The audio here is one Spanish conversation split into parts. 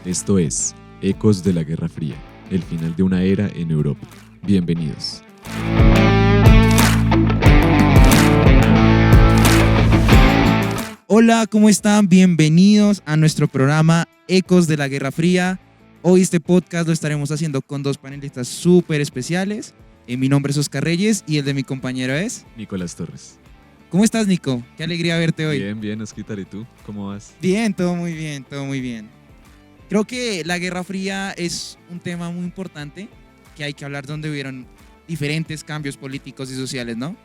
Esto es Ecos de la Guerra Fría, el final de una era en Europa. Bienvenidos. Hola, ¿cómo están? Bienvenidos a nuestro programa Ecos de la Guerra Fría. Hoy este podcast lo estaremos haciendo con dos panelistas súper especiales. Mi nombre es Oscar Reyes y el de mi compañero es... Nicolás Torres. ¿Cómo estás, Nico? Qué alegría verte hoy. Bien, Osquitar, ¿y tú? ¿Cómo vas? Bien, todo muy bien, todo muy bien. Creo que la Guerra Fría es un tema muy importante que hay que hablar donde hubieron diferentes cambios políticos y sociales, ¿no?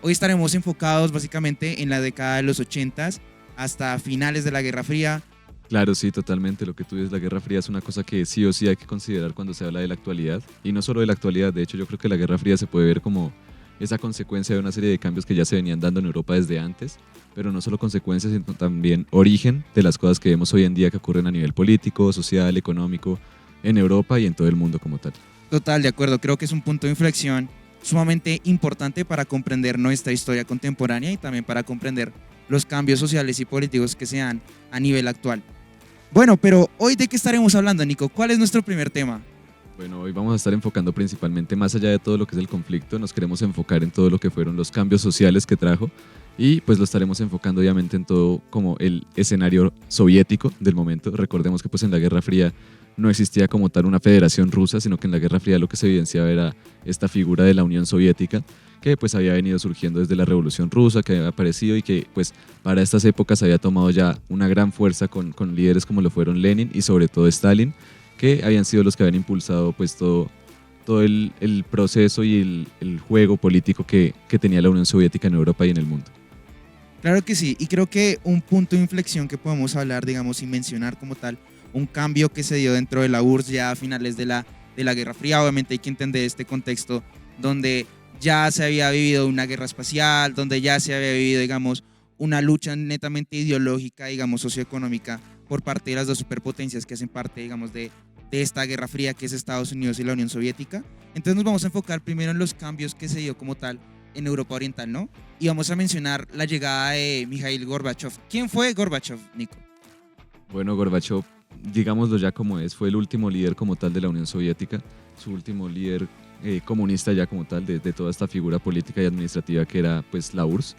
Hoy estaremos enfocados básicamente en la década de los 80s hasta finales de la Guerra Fría. Claro, sí, totalmente. Lo que tú dices, la Guerra Fría es una cosa que sí o sí hay que considerar cuando se habla de la actualidad. Y no solo de la actualidad, de hecho yo creo que la Guerra Fría se puede ver como esa consecuencia de una serie de cambios que ya se venían dando en Europa desde antes, pero no solo consecuencias, sino también origen de las cosas que vemos hoy en día que ocurren a nivel político, social, económico, en Europa y en todo el mundo como tal. Total, de acuerdo. Creo que es un punto de inflexión sumamente importante para comprender nuestra historia contemporánea y también para comprender los cambios sociales y políticos que se dan a nivel actual. Bueno, pero hoy ¿de qué estaremos hablando, Nico? ¿Cuál es nuestro primer tema? Bueno, hoy vamos a estar enfocando principalmente, más allá de todo lo que es el conflicto, nos queremos enfocar en todo lo que fueron los cambios sociales que trajo y pues lo estaremos enfocando obviamente en todo como el escenario soviético del momento. Recordemos que pues en la Guerra Fría no existía como tal una federación rusa, sino que en la Guerra Fría lo que se evidenciaba era esta figura de la Unión Soviética, que pues había venido surgiendo desde la Revolución Rusa, que había aparecido y que pues para estas épocas había tomado ya una gran fuerza con líderes como lo fueron Lenin y sobre todo Stalin, que habían sido los que habían impulsado pues todo el proceso y el juego político que tenía la Unión Soviética en Europa y en el mundo. Claro que sí, y creo que un punto de inflexión que podemos hablar, digamos, y mencionar como tal, un cambio que se dio dentro de la URSS ya a finales de la Guerra Fría. Obviamente hay que entender este contexto donde ya se había vivido una guerra espacial, donde ya se había vivido, digamos, una lucha netamente ideológica, digamos, socioeconómica por parte de las dos superpotencias que hacen parte, digamos, de esta Guerra Fría, que es Estados Unidos y la Unión Soviética. Entonces nos vamos a enfocar primero en los cambios que se dio como tal en Europa Oriental, ¿no? Y vamos a mencionar la llegada de Mikhail Gorbachev. ¿Quién fue Gorbachev, Nico? Bueno, Gorbachev, digámoslo ya como es, fue el último líder como tal de la Unión Soviética, su último líder comunista ya como tal de toda esta figura política y administrativa que era pues la URSS.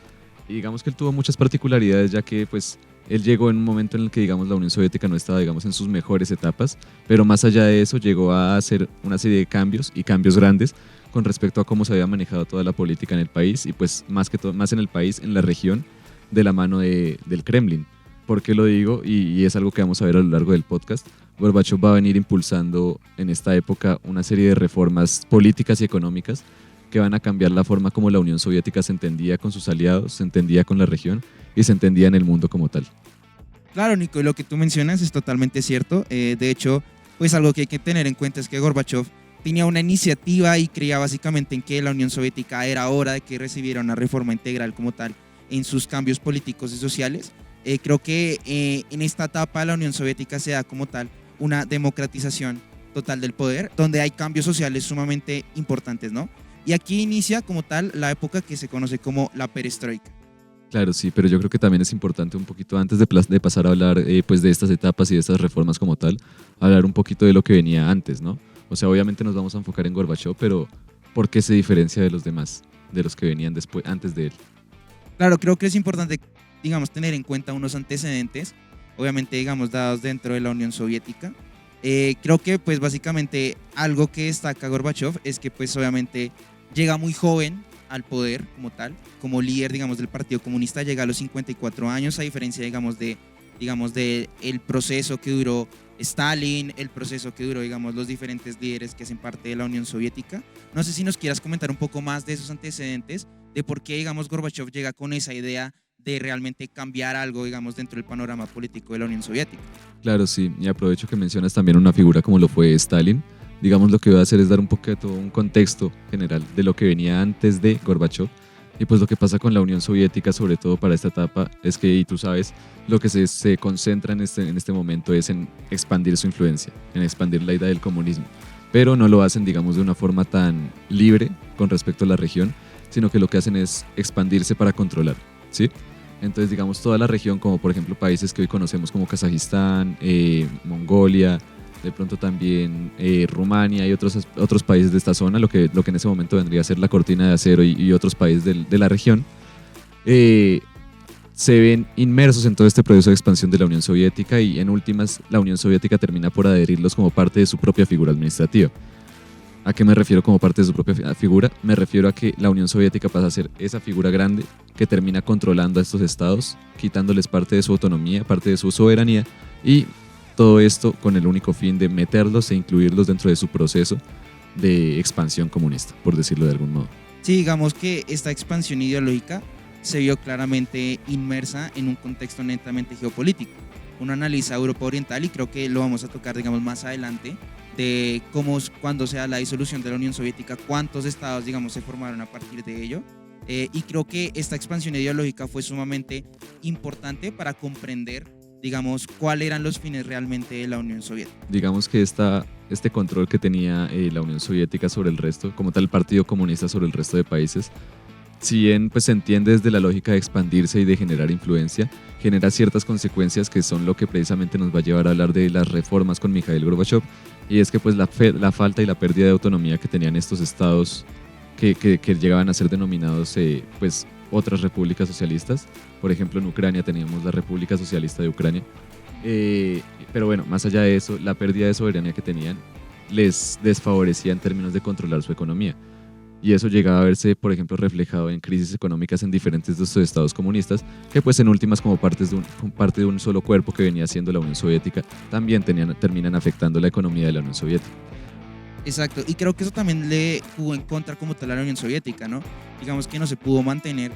Y digamos que él tuvo muchas particularidades ya que pues él llegó en un momento en el que digamos la Unión Soviética no estaba digamos en sus mejores etapas, pero más allá de eso llegó a hacer una serie de cambios y cambios grandes con respecto a cómo se había manejado toda la política en el país y pues más que todo, más en el país, en la región, de la mano del Kremlin. ¿Por qué lo digo? Y es algo que vamos a ver a lo largo del podcast. Gorbachev va a venir impulsando en esta época una serie de reformas políticas y económicas que van a cambiar la forma como la Unión Soviética se entendía con sus aliados, se entendía con la región y se entendía en el mundo como tal. Claro, Nico, y lo que tú mencionas es totalmente cierto. De hecho, pues algo que hay que tener en cuenta es que Gorbachev tenía una iniciativa y creía básicamente en que la Unión Soviética era hora de que recibiera una reforma integral como tal en sus cambios políticos y sociales. Creo que en esta etapa la Unión Soviética se da como tal una democratización total del poder, donde hay cambios sociales sumamente importantes, ¿no? Y aquí inicia como tal la época que se conoce como la perestroika. Claro, sí, pero yo creo que también es importante un poquito antes de pasar a hablar pues de estas etapas y de estas reformas como tal, hablar un poquito de lo que venía antes, ¿no? O sea, obviamente nos vamos a enfocar en Gorbachev, pero ¿por qué se diferencia de los demás, de los que venían después, antes de él? Claro, creo que es importante, digamos, tener en cuenta unos antecedentes, obviamente, digamos, dados dentro de la Unión Soviética. Creo que, pues, básicamente, algo que destaca Gorbachev es que, pues, obviamente, llega muy joven al poder como tal, como líder, digamos, del Partido Comunista, llega a los 54 años, a diferencia, digamos, de el proceso que duró Stalin, el proceso que duró, digamos, los diferentes líderes que hacen parte de la Unión Soviética. No sé si nos quieras comentar un poco más de esos antecedentes, de por qué, digamos, Gorbachev llega con esa idea de realmente cambiar algo, digamos, dentro del panorama político de la Unión Soviética. Claro, sí, y aprovecho que mencionas también una figura como lo fue Stalin. Digamos, lo que voy a hacer es dar un poquito un contexto general de lo que venía antes de Gorbachev. Y pues lo que pasa con la Unión Soviética, sobre todo para esta etapa, es que, y tú sabes, lo que se concentra en este momento es en expandir su influencia, en expandir la idea del comunismo. Pero no lo hacen, digamos, de una forma tan libre con respecto a la región, sino que lo que hacen es expandirse para controlar, ¿sí? Entonces, digamos, toda la región, como por ejemplo países que hoy conocemos como Kazajistán, Mongolia, de pronto también Rumania y otros países de esta zona, lo que en ese momento vendría a ser la cortina de acero y otros países de la región, eh, se ven inmersos en todo este proceso de expansión de la Unión Soviética y en últimas la Unión Soviética termina por adherirlos como parte de su propia figura administrativa. ¿A qué me refiero como parte de su propia figura? Me refiero a que la Unión Soviética pasa a ser esa figura grande que termina controlando a estos estados, quitándoles parte de su autonomía, parte de su soberanía y todo esto con el único fin de meterlos e incluirlos dentro de su proceso de expansión comunista, por decirlo de algún modo. Sí, digamos que esta expansión ideológica se vio claramente inmersa en un contexto netamente geopolítico. Uno analiza Europa Oriental y creo que lo vamos a tocar, digamos, más adelante, de cómo cuando se da la disolución de la Unión Soviética, cuántos estados, digamos, se formaron a partir de ello. Y creo que esta expansión ideológica fue sumamente importante para comprender, digamos, cuáles eran los fines realmente de la Unión Soviética. Digamos que este control que tenía la Unión Soviética sobre el resto, como tal el Partido Comunista sobre el resto de países, si bien pues, se entiende desde la lógica de expandirse y de generar influencia, genera ciertas consecuencias que son lo que precisamente nos va a llevar a hablar de las reformas con Mikhail Gorbachev, y es que pues la falta y la pérdida de autonomía que tenían estos estados que llegaban a ser denominados pues otras repúblicas socialistas. Por ejemplo, en Ucrania teníamos la República Socialista de Ucrania. Pero bueno, más allá de eso, la pérdida de soberanía que tenían les desfavorecía en términos de controlar su economía. Y eso llegaba a verse, por ejemplo, reflejado en crisis económicas en diferentes de estos estados comunistas, que pues en últimas como parte de un solo cuerpo que venía siendo la Unión Soviética, también terminan afectando la economía de la Unión Soviética. Exacto, y creo que eso también le jugó en contra como tal a la Unión Soviética, ¿no? Digamos que no se pudo mantener,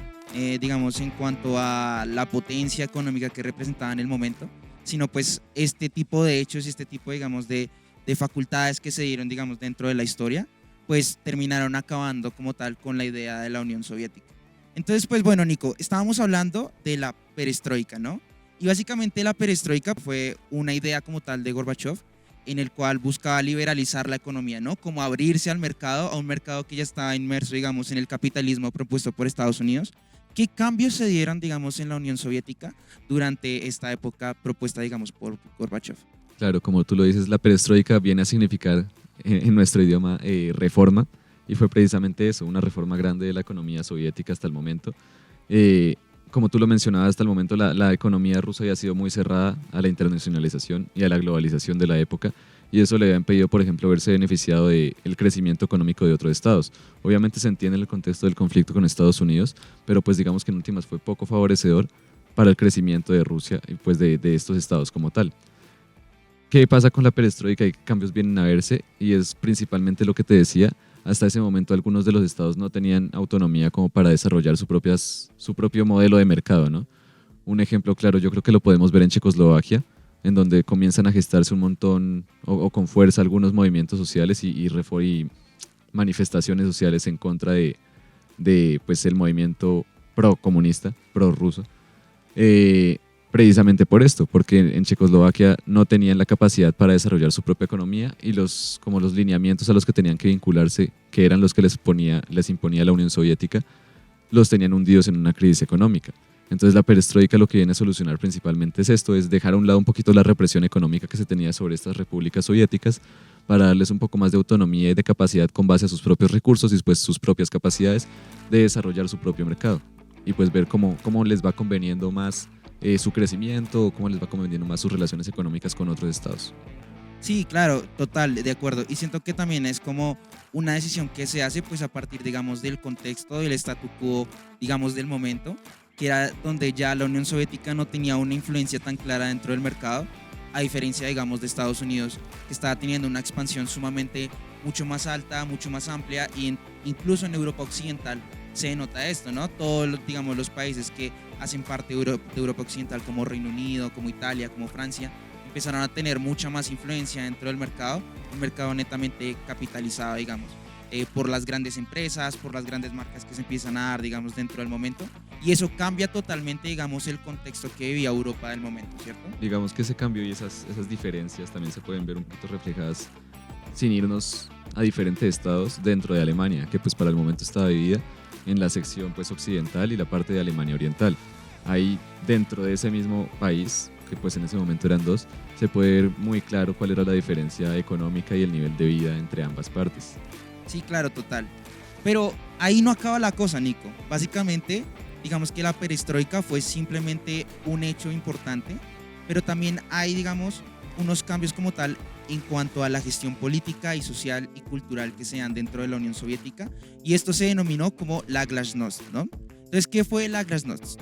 digamos, en cuanto a la potencia económica que representaba en el momento, sino pues este tipo de hechos y este tipo, digamos, de facultades que se dieron, digamos, dentro de la historia, pues terminaron acabando como tal con la idea de la Unión Soviética. Entonces, pues bueno, Nico, estábamos hablando de la perestroika, ¿no? Y básicamente la perestroika fue una idea como tal de Gorbachev, en el cual buscaba liberalizar la economía, ¿no? Como abrirse al mercado, a un mercado que ya estaba inmerso, digamos, en el capitalismo propuesto por Estados Unidos. ¿Qué cambios se dieron, digamos, en la Unión Soviética durante esta época propuesta, digamos, por Gorbachev? Claro, como tú lo dices, la perestroika viene a significar en nuestro idioma reforma, y fue precisamente eso, una reforma grande de la economía soviética hasta el momento. Como tú lo mencionabas, hasta el momento la economía rusa había sido muy cerrada a la internacionalización y a la globalización de la época, y eso le había impedido, por ejemplo, verse beneficiado del crecimiento económico de otros estados. Obviamente se entiende en el contexto del conflicto con Estados Unidos, pero pues digamos que en últimas fue poco favorecedor para el crecimiento de Rusia y pues de estos estados como tal. ¿Qué pasa con la perestroika? ¿Qué cambios vienen a verse? Y es principalmente lo que te decía. Hasta ese momento algunos de los estados no tenían autonomía como para desarrollar su propio modelo de mercado, ¿no? Un ejemplo claro yo creo que lo podemos ver en Checoslovaquia, en donde comienzan a gestarse un montón o con fuerza algunos movimientos sociales y manifestaciones sociales en contra de pues, el movimiento pro-comunista, pro-ruso. Precisamente por esto, porque en Checoslovaquia no tenían la capacidad para desarrollar su propia economía y como los lineamientos a los que tenían que vincularse, que eran los que les imponía la Unión Soviética, los tenían hundidos en una crisis económica. Entonces la perestroika lo que viene a solucionar principalmente es esto, es dejar a un lado un poquito la represión económica que se tenía sobre estas repúblicas soviéticas para darles un poco más de autonomía y de capacidad con base a sus propios recursos y pues sus propias capacidades de desarrollar su propio mercado y pues ver cómo les va conveniendo más su crecimiento o cómo les va conveniendo más sus relaciones económicas con otros estados. Sí, claro, total, de acuerdo. Y siento que también es como una decisión que se hace pues a partir, digamos, del contexto, del statu quo, digamos, del momento, que era donde ya la Unión Soviética no tenía una influencia tan clara dentro del mercado, a diferencia, digamos, de Estados Unidos, que estaba teniendo una expansión sumamente mucho más alta, mucho más amplia, y incluso en Europa Occidental se nota esto, ¿no? Todos, digamos, los países que hacen parte de Europa Occidental, como Reino Unido, como Italia, como Francia, empezaron a tener mucha más influencia dentro del mercado, un mercado netamente capitalizado, digamos, por las grandes empresas, por las grandes marcas que se empiezan a dar, digamos, dentro del momento, y eso cambia totalmente, digamos, el contexto que vivía Europa del momento, ¿cierto? Digamos que ese cambio y esas diferencias también se pueden ver un poquito reflejadas sin irnos a diferentes estados dentro de Alemania, que pues para el momento estaba dividida en la sección pues occidental y la parte de Alemania oriental. Ahí dentro de ese mismo país, que pues en ese momento eran dos, se puede ver muy claro cuál era la diferencia económica y el nivel de vida entre ambas partes. Sí, claro, total. Pero ahí no acaba la cosa, Nico. Básicamente, digamos que la perestroika fue simplemente un hecho importante, pero también hay, digamos, unos cambios como tal en cuanto a la gestión política y social y cultural que se dan dentro de la Unión Soviética, y esto se denominó como la Glasnost, ¿no? Entonces, ¿qué fue la Glasnost?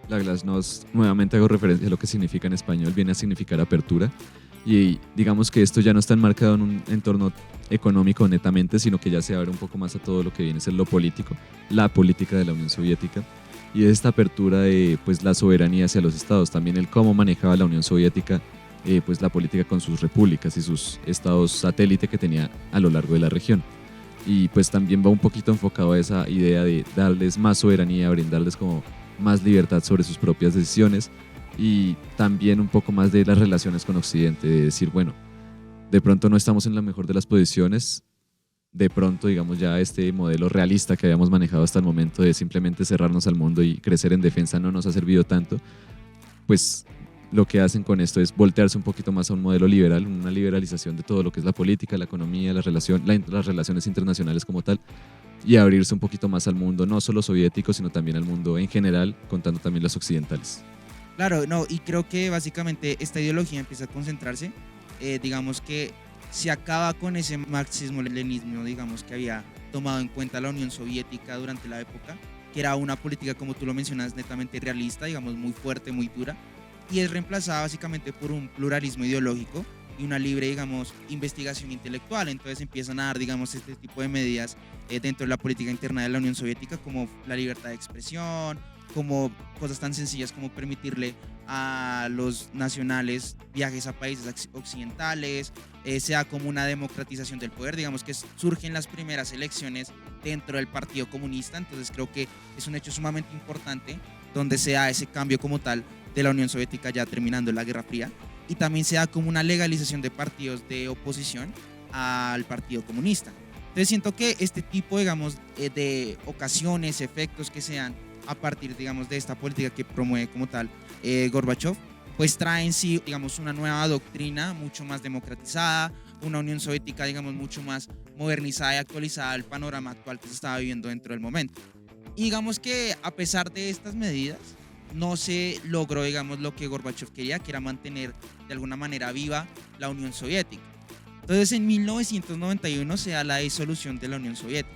La glasnost, nuevamente hago referencia a lo que significa en español, viene a significar apertura. Y digamos que esto ya no está enmarcado en un entorno económico netamente, sino que ya se abre un poco más a todo lo que viene a ser lo político, la política de la Unión Soviética. Y es esta apertura de pues, la soberanía hacia los estados, también el cómo manejaba la Unión Soviética pues, la política con sus repúblicas y sus estados satélite que tenía a lo largo de la región. Y pues también va un poquito enfocado a esa idea de darles más soberanía, brindarles como más libertad sobre sus propias decisiones y también un poco más de las relaciones con Occidente, de decir, bueno, de pronto no estamos en la mejor de las posiciones, de pronto, digamos, ya este modelo realista que habíamos manejado hasta el momento de simplemente cerrarnos al mundo y crecer en defensa no nos ha servido tanto, pues lo que hacen con esto es voltearse un poquito más a un modelo liberal, una liberalización de todo lo que es la política, la economía, las relaciones internacionales como tal, y abrirse un poquito más al mundo, no solo soviético, sino también al mundo en general, contando también los occidentales. Claro, no, y creo que básicamente esta ideología empieza a concentrarse, digamos que se acaba con ese marxismo-leninismo, digamos, que había tomado en cuenta la Unión Soviética durante la época, que era una política, como tú lo mencionas, netamente realista, digamos, muy fuerte, muy dura, y es reemplazada básicamente por un pluralismo ideológico y una libre, digamos, investigación intelectual. Entonces empiezan a dar, digamos, este tipo de medidas dentro de la política interna de la Unión Soviética, como la libertad de expresión, como cosas tan sencillas como permitirle a los nacionales viajes a países occidentales, sea como una democratización del poder, digamos que surgen las primeras elecciones dentro del Partido Comunista, entonces creo que es un hecho sumamente importante donde se da ese cambio como tal de la Unión Soviética ya terminando la Guerra Fría, y también se da como una legalización de partidos de oposición al Partido Comunista. Entonces siento que este tipo, digamos, de ocasiones, efectos que se dan a partir, digamos, de esta política que promueve como tal Gorbachev, pues trae en sí, digamos, una nueva doctrina mucho más democratizada, una Unión Soviética, digamos, mucho más modernizada y actualizada al panorama actual que se estaba viviendo dentro del momento. Y digamos que a pesar de estas medidas, no se logró, digamos, lo que Gorbachev quería, que era mantener de alguna manera viva la Unión Soviética. Entonces, en 1991 se da la disolución de la Unión Soviética.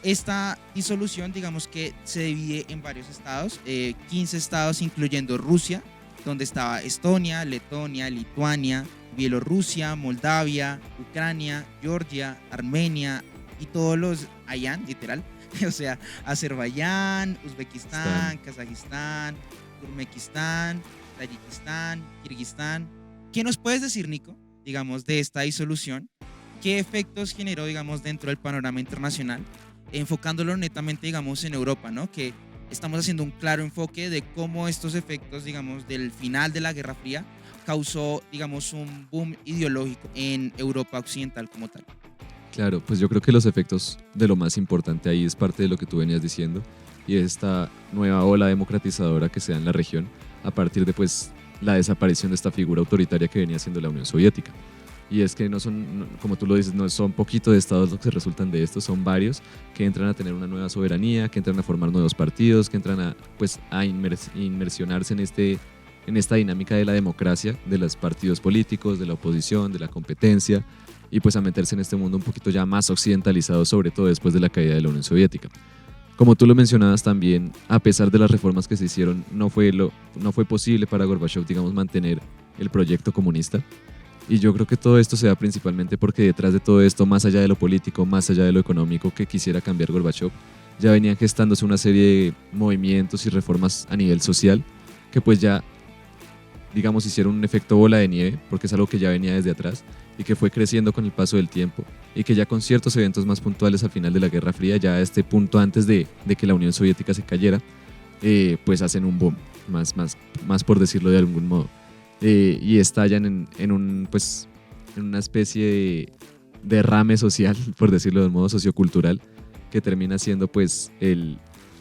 Esta disolución, digamos que se divide en varios estados, 15 estados incluyendo Rusia, donde estaba Estonia, Letonia, Lituania, Bielorrusia, Moldavia, Ucrania, Georgia, Armenia y todos los Ayán, literal, o sea, Azerbaiyán, Uzbekistán, Kazajistán, Turkmenistán, Tayikistán, Kirguistán. ¿Qué nos puedes decir, Nico, digamos, de esta disolución? ¿Qué efectos generó, digamos, dentro del panorama internacional? Enfocándolo netamente, digamos, en Europa, ¿no? Que estamos haciendo un claro enfoque de cómo estos efectos, digamos, del final de la Guerra Fría causó, digamos, un boom ideológico en Europa occidental como tal. Claro, pues yo creo que los efectos de lo más importante ahí es parte de lo que tú venías diciendo y es esta nueva ola democratizadora que se da en la región a partir de pues la desaparición de esta figura autoritaria que venía siendo la Unión Soviética. Y es que no son, como tú lo dices, no son poquitos de estados los que resultan de esto, son varios que entran a tener una nueva soberanía, que entran a formar nuevos partidos, que entran a, pues, a inmersionarse en esta dinámica de la democracia, de los partidos políticos, de la oposición, de la competencia, y pues a meterse en este mundo un poquito ya más occidentalizado, sobre todo después de la caída de la Unión Soviética. Como tú lo mencionabas también, a pesar de las reformas que se hicieron, no fue posible para Gorbachev, digamos, mantener el proyecto comunista. Y yo creo que todo esto se da principalmente porque detrás de todo esto, más allá de lo político, más allá de lo económico que quisiera cambiar Gorbachev, ya venían gestándose una serie de movimientos y reformas a nivel social que pues ya, digamos, hicieron un efecto bola de nieve, porque es algo que ya venía desde atrás y que fue creciendo con el paso del tiempo y que ya con ciertos eventos más puntuales al final de la Guerra Fría, ya a este punto antes de que la Unión Soviética se cayera, pues hacen un boom, más por decirlo de algún modo. Y estallan pues, en una especie de derrame social, por decirlo de un modo sociocultural, que termina siendo pues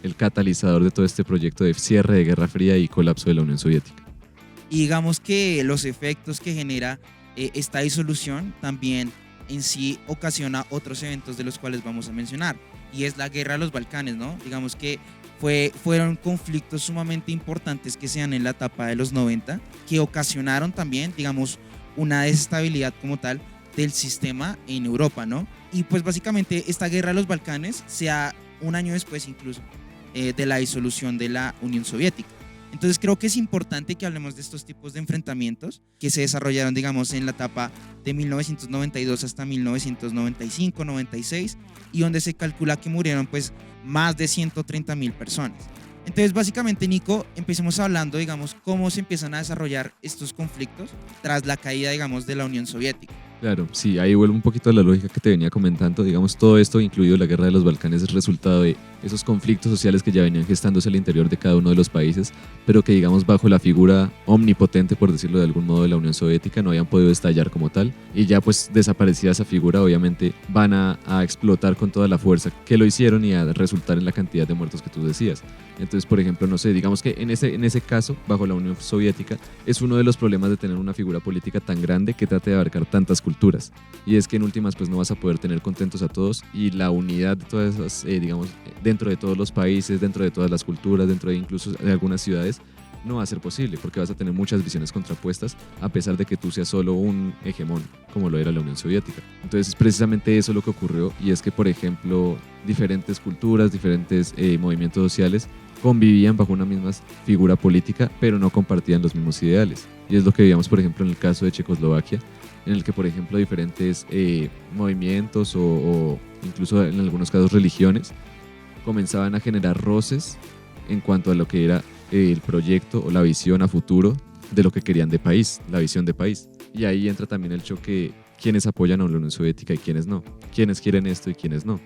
el catalizador de todo este proyecto de cierre de Guerra Fría y colapso de la Unión Soviética. Y digamos que los efectos que genera esta disolución también en sí ocasiona otros eventos de los cuales vamos a mencionar, y es la guerra de los Balcanes, ¿no? Digamos que fueron conflictos sumamente importantes que se dan en la etapa de los 90, que ocasionaron también, digamos, una desestabilidad como tal del sistema en Europa, ¿no? Y pues básicamente esta guerra de los Balcanes se da un año después incluso de la disolución de la Unión Soviética. Entonces creo que es importante que hablemos de estos tipos de enfrentamientos que se desarrollaron, digamos, en la etapa de 1992 hasta 1995-96, y donde se calcula que murieron pues más de 130.000 personas. Entonces básicamente, Nico, empecemos hablando, digamos, cómo se empiezan a desarrollar estos conflictos tras la caída, digamos, de la Unión Soviética. Claro, sí, ahí vuelvo un poquito a la lógica que te venía comentando. Digamos, todo esto, incluido la guerra de los Balcanes, es resultado de esos conflictos sociales que ya venían gestándose al interior de cada uno de los países, pero que, digamos, bajo la figura omnipotente, por decirlo de algún modo, de la Unión Soviética, no habían podido estallar como tal. Y ya, pues, desaparecida esa figura, obviamente van a explotar con toda la fuerza que lo hicieron y a resultar en la cantidad de muertos que tú decías. Entonces, por ejemplo, no sé, digamos que en ese caso, bajo la Unión Soviética, es uno de los problemas de tener una figura política tan grande que trate de abarcar tantas culturas. Y es que en últimas, pues no vas a poder tener contentos a todos, y la unidad de todas esas, digamos, dentro de todos los países, dentro de todas las culturas, dentro de incluso de algunas ciudades, no va a ser posible, porque vas a tener muchas visiones contrapuestas, a pesar de que tú seas solo un hegemón, como lo era la Unión Soviética. Entonces, es precisamente eso lo que ocurrió, y es que, por ejemplo, diferentes culturas, diferentes movimientos sociales convivían bajo una misma figura política, pero no compartían los mismos ideales. Y es lo que veíamos, por ejemplo, en el caso de Checoslovaquia, en el que, por ejemplo, diferentes movimientos o incluso en algunos casos religiones comenzaban a generar roces en cuanto a lo que era el proyecto o la visión a futuro de lo que querían de país, la visión de país. Y ahí entra también el choque, quiénes apoyan a la Unión Soviética y quiénes no, quiénes quieren esto y quiénes no.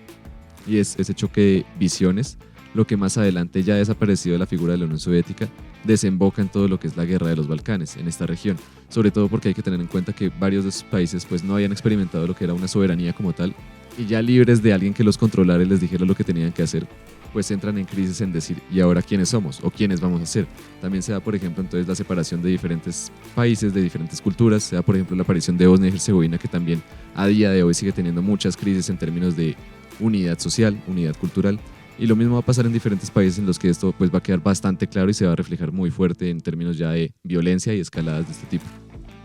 Y es ese choque de visiones lo que más adelante, ya desaparecido de la figura de la Unión Soviética, desemboca en todo lo que es la guerra de los Balcanes en esta región, sobre todo porque hay que tener en cuenta que varios de esos países pues no habían experimentado lo que era una soberanía como tal, y ya libres de alguien que los controlara y les dijera lo que tenían que hacer, pues entran en crisis en decir, ¿y ahora quiénes somos o quiénes vamos a ser? También se da, por ejemplo, entonces la separación de diferentes países, de diferentes culturas. Se da, por ejemplo, la aparición de Bosnia y Herzegovina, que también a día de hoy sigue teniendo muchas crisis en términos de unidad social, unidad cultural. Y lo mismo va a pasar en diferentes países en los que esto pues va a quedar bastante claro y se va a reflejar muy fuerte en términos ya de violencia y escaladas de este tipo.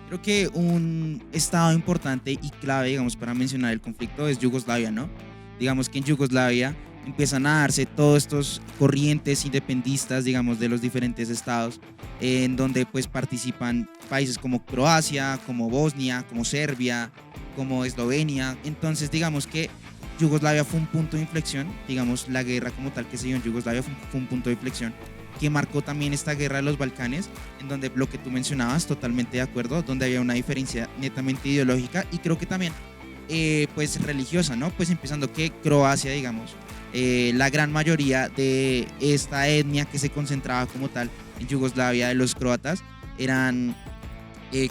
Creo que un estado importante y clave, digamos, para mencionar el conflicto es Yugoslavia, ¿no? Digamos que en Yugoslavia empiezan a darse todos estos corrientes independistas, digamos, de los diferentes estados, en donde pues participan países como Croacia, como Bosnia, como Serbia, como Eslovenia. Entonces, digamos que Yugoslavia fue un punto de inflexión, digamos, la guerra como tal que se dio en Yugoslavia fue un punto de inflexión que marcó también esta guerra de los Balcanes, en donde lo que tú mencionabas, totalmente de acuerdo, donde había una diferencia netamente ideológica y creo que también pues religiosa, ¿no? Pues empezando que Croacia, digamos, la gran mayoría de esta etnia que se concentraba como tal en Yugoslavia de los croatas eran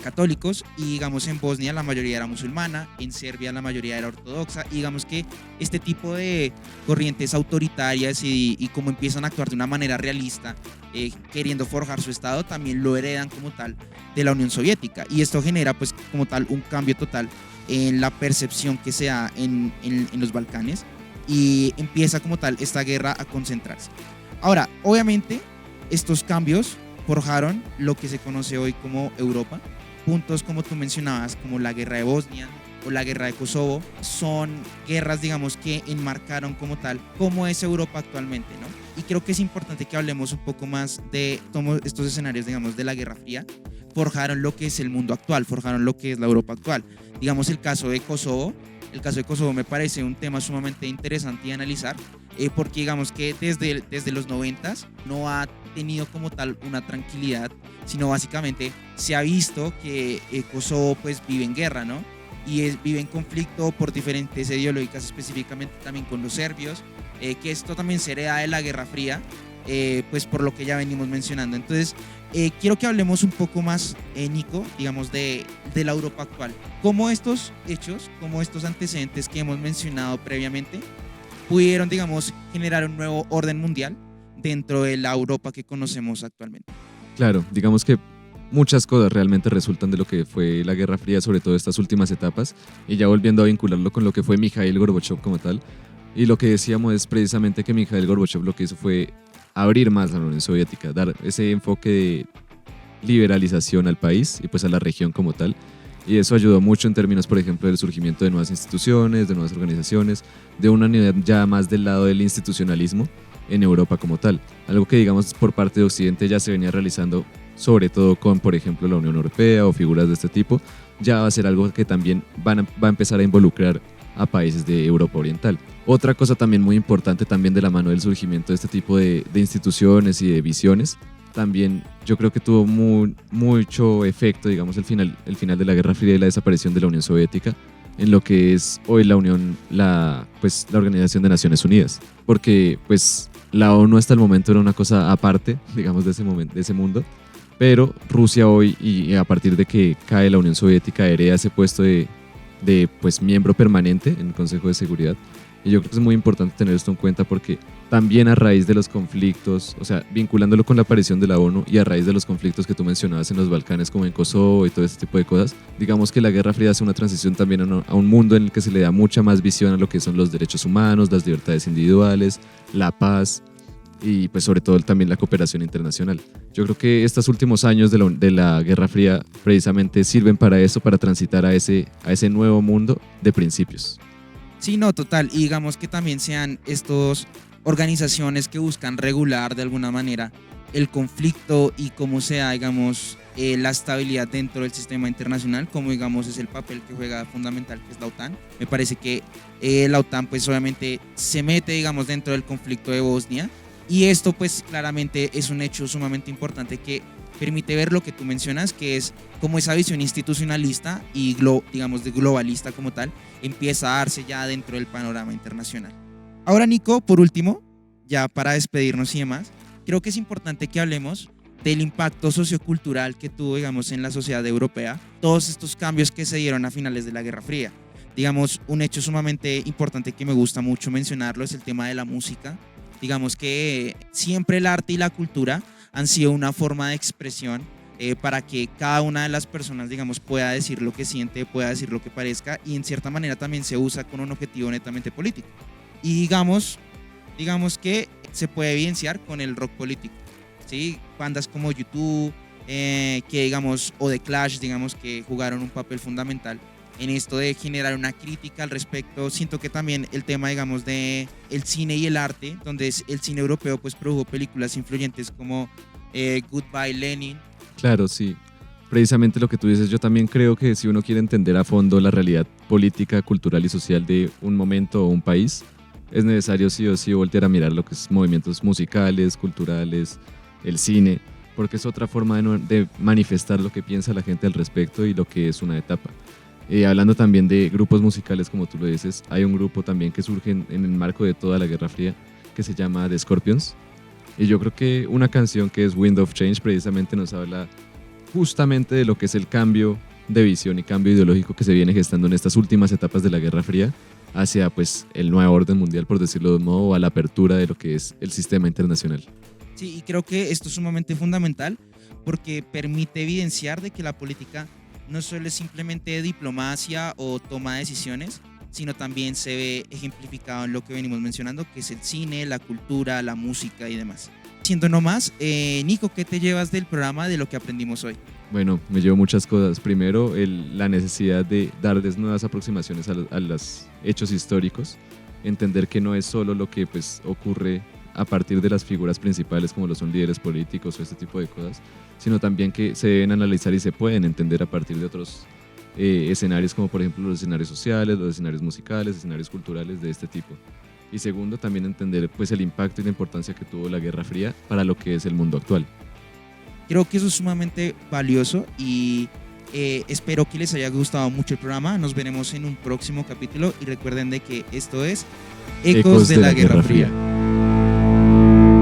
católicos, y digamos en Bosnia la mayoría era musulmana, en Serbia la mayoría era ortodoxa, y digamos que este tipo de corrientes autoritarias y cómo empiezan a actuar de una manera realista, queriendo forjar su estado, también lo heredan como tal de la Unión Soviética, y esto genera pues como tal un cambio total en la percepción que se da en los Balcanes, y empieza como tal esta guerra a concentrarse. Ahora, obviamente estos cambios forjaron lo que se conoce hoy como Europa. Puntos como tú mencionabas, como la guerra de Bosnia o la guerra de Kosovo, son guerras, digamos, que enmarcaron como tal cómo es Europa actualmente, ¿no? Y creo que es importante que hablemos un poco más de estos escenarios, digamos, de la Guerra Fría. Forjaron lo que es el mundo actual, forjaron lo que es la Europa actual. Digamos, el caso de Kosovo me parece un tema sumamente interesante de analizar, porque digamos que desde los 90s no ha tenido como tal una tranquilidad, sino básicamente se ha visto que Kosovo pues vive en guerra, ¿no? Y vive en conflicto por diferentes ideológicas, específicamente también con los serbios, que esto también se hereda de la Guerra Fría, pues por lo que ya venimos mencionando. Entonces, quiero que hablemos un poco más, Nico, digamos, de la Europa actual. Cómo estos hechos, como estos antecedentes que hemos mencionado previamente, pudieron, digamos, generar un nuevo orden mundial dentro de la Europa que conocemos actualmente. Claro, digamos que muchas cosas realmente resultan de lo que fue la Guerra Fría, sobre todo estas últimas etapas, y ya volviendo a vincularlo con lo que fue Mikhail Gorbachev como tal, y lo que decíamos es precisamente que Mikhail Gorbachev lo que hizo fue abrir más a la Unión Soviética, dar ese enfoque de liberalización al país y pues a la región como tal, y eso ayudó mucho en términos, por ejemplo, del surgimiento de nuevas instituciones, de nuevas organizaciones, de una unidad ya más del lado del institucionalismo en Europa como tal. Algo que, digamos, por parte de Occidente ya se venía realizando, sobre todo con, por ejemplo, la Unión Europea o figuras de este tipo, ya va a ser algo que también va a empezar a involucrar a países de Europa Oriental. Otra cosa también muy importante también de la mano del surgimiento de este tipo de instituciones y de visiones, también yo creo que tuvo mucho efecto, digamos, el final de la Guerra Fría y la desaparición de la Unión Soviética en lo que es hoy la Unión, pues, la Organización de Naciones Unidas. Porque pues la ONU hasta el momento era una cosa aparte, digamos, de ese momento, de ese mundo. Pero Rusia hoy, y a partir de que cae la Unión Soviética, hereda ese puesto de pues, miembro permanente en el Consejo de Seguridad. Y yo creo que es muy importante tener esto en cuenta porque también a raíz de los conflictos, o sea, vinculándolo con la aparición de la ONU y a raíz de los conflictos que tú mencionabas en los Balcanes, como en Kosovo y todo ese tipo de cosas, digamos que la Guerra Fría hace una transición también a un mundo en el que se le da mucha más visión a lo que son los derechos humanos, las libertades individuales, la paz y pues sobre todo también la cooperación internacional. Yo creo que estos últimos años de la Guerra Fría precisamente sirven para eso, para transitar a ese nuevo mundo de principios. Sí, no, total. Y digamos que también sean estas organizaciones que buscan regular de alguna manera el conflicto y cómo sea, digamos, la estabilidad dentro del sistema internacional, como digamos es el papel que juega fundamental, que es la OTAN. Me parece que la OTAN pues obviamente se mete, digamos, dentro del conflicto de Bosnia y esto pues claramente es un hecho sumamente importante que permite ver lo que tú mencionas, que es como esa visión institucionalista y digamos de globalista como tal, empieza a darse ya dentro del panorama internacional. Ahora, Nico, por último, ya para despedirnos y demás, creo que es importante que hablemos del impacto sociocultural que tuvo, digamos, en la sociedad europea, todos estos cambios que se dieron a finales de la Guerra Fría. Digamos, un hecho sumamente importante que me gusta mucho mencionarlo es el tema de la música. Digamos que siempre el arte y la cultura han sido una forma de expresión para que cada una de las personas, digamos, pueda decir lo que siente, pueda decir lo que parezca y en cierta manera también se usa con un objetivo netamente político. Y digamos que se puede evidenciar con el rock político, ¿sí? Bandas como U2, que digamos, o The Clash, digamos, que jugaron un papel fundamental en esto de generar una crítica al respecto. Siento que también el tema, digamos, de el cine y el arte, donde el cine europeo pues produjo películas influyentes como Goodbye Lenin. Claro, sí. Precisamente lo que tú dices, yo también creo que si uno quiere entender a fondo la realidad política, cultural y social de un momento o un país, es necesario sí o sí voltear a mirar lo que es movimientos musicales, culturales, el cine, porque es otra forma de manifestar lo que piensa la gente al respecto y lo que es una etapa. Hablando también de grupos musicales, como tú lo dices, hay un grupo también que surge en el marco de toda la Guerra Fría que se llama The Scorpions. Y yo creo que una canción que es Wind of Change precisamente nos habla justamente de lo que es el cambio de visión y cambio ideológico que se viene gestando en estas últimas etapas de la Guerra Fría hacia pues el nuevo orden mundial, por decirlo de un modo, o a la apertura de lo que es el sistema internacional. Sí, y creo que esto es sumamente fundamental porque permite evidenciar de que la política no solo es simplemente diplomacia o toma de decisiones, sino también se ve ejemplificado en lo que venimos mencionando, que es el cine, la cultura, la música y demás. Siendo no más, Nico, ¿qué te llevas del programa de lo que aprendimos hoy? Bueno, me llevo muchas cosas. Primero, la necesidad de darles nuevas aproximaciones a los hechos históricos, entender que no es solo lo que pues, ocurre a partir de las figuras principales como lo son líderes políticos o este tipo de cosas, sino también que se deben analizar y se pueden entender a partir de otros escenarios como por ejemplo los escenarios sociales, los escenarios musicales, escenarios culturales de este tipo. Y segundo, también entender pues, el impacto y la importancia que tuvo la Guerra Fría para lo que es el mundo actual. Creo que eso es sumamente valioso y espero que les haya gustado mucho el programa. Nos veremos en un próximo capítulo y recuerden de que esto es Ecos de la Guerra Fría.